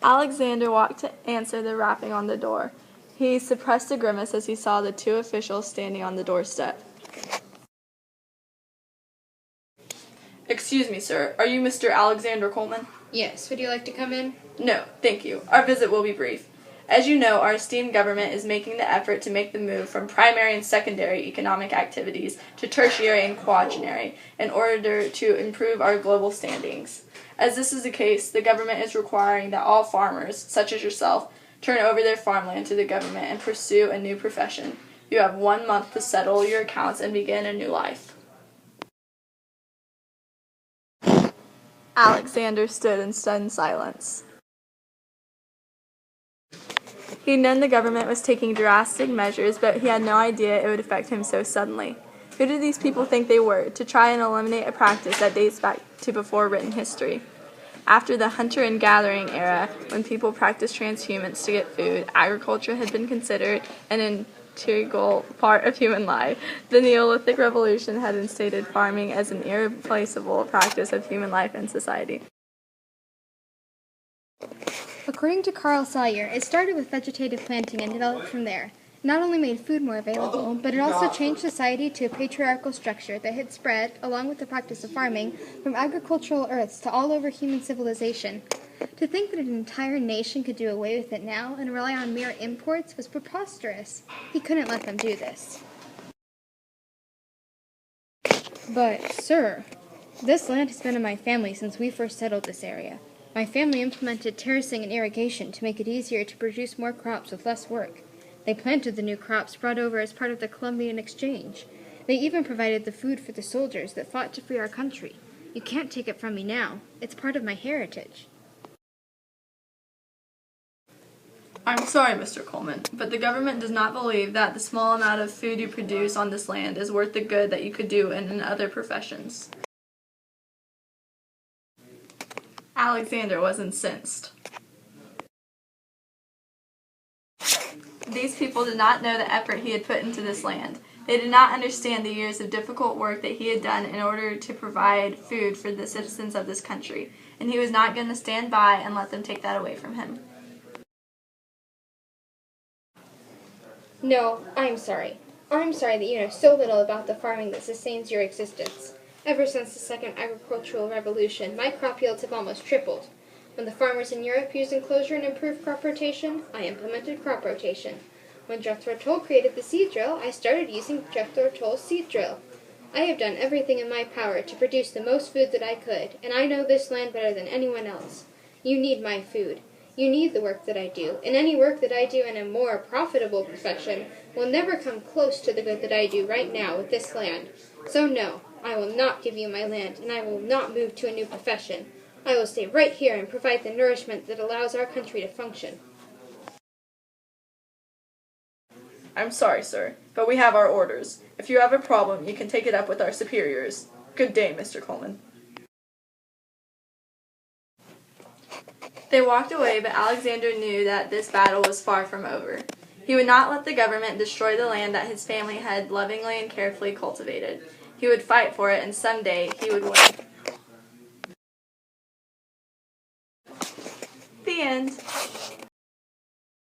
Alexander walked to answer the rapping on the door. He suppressed a grimace as he saw the two officials standing on the doorstep. Excuse me, sir. Are you Mr. Alexander Coleman? Yes. Would you like to come in? No, thank you. Our visit will be brief. As you know, our esteemed government is making the effort to make the move from primary and secondary economic activities to tertiary and quaternary in order to improve our global standings. As this is the case, the government is requiring that all farmers, such as yourself, turn over their farmland to the government and pursue a new profession. You have 1 month to settle your accounts and begin a new life. Alexander stood in stunned silence. He'd known the government was taking drastic measures, but he had no idea it would affect him so suddenly. Who did these people think they were, to try and eliminate a practice that dates back to before written history? After the hunter and gathering era, when people practiced transhumance to get food, agriculture had been considered an integral part of human life. The Neolithic Revolution had instated farming as an irreplaceable practice of human life and society. According to Carl Sawyer, it started with vegetative planting and developed from there. It not only made food more available, but it also changed society to a patriarchal structure that had spread, along with the practice of farming, from agricultural earths to all over human civilization. To think that an entire nation could do away with it now and rely on mere imports was preposterous. He couldn't let them do this. But, sir, this land has been in my family since we first settled this area. My family implemented terracing and irrigation to make it easier to produce more crops with less work. They planted the new crops brought over as part of the Columbian Exchange. They even provided the food for the soldiers that fought to free our country. You can't take it from me now. It's part of my heritage. I'm sorry, Mr. Coleman, but the government does not believe that the small amount of food you produce on this land is worth the good that you could do in other professions. Alexander was incensed. These people did not know the effort he had put into this land. They did not understand the years of difficult work that he had done in order to provide food for the citizens of this country, and he was not going to stand by and let them take that away from him. No, I'm sorry. I'm sorry that you know so little about the farming that sustains your existence. Ever since the Second Agricultural Revolution, my crop yields have almost tripled. When the farmers in Europe used enclosure and improved crop rotation, I implemented crop rotation. When Jethro Tull created the seed drill, I started using Jethro Tull's seed drill. I have done everything in my power to produce the most food that I could, and I know this land better than anyone else. You need my food. You need the work that I do, and any work that I do in a more profitable profession will never come close to the good that I do right now with this land. So no, I will not give you my land, and I will not move to a new profession. I will stay right here and provide the nourishment that allows our country to function. I'm sorry, sir, but we have our orders. If you have a problem, you can take it up with our superiors. Good day, Mr. Coleman. They walked away, but Alexander knew that this battle was far from over. He would not let the government destroy the land that his family had lovingly and carefully cultivated. He would fight for it, and someday he would win.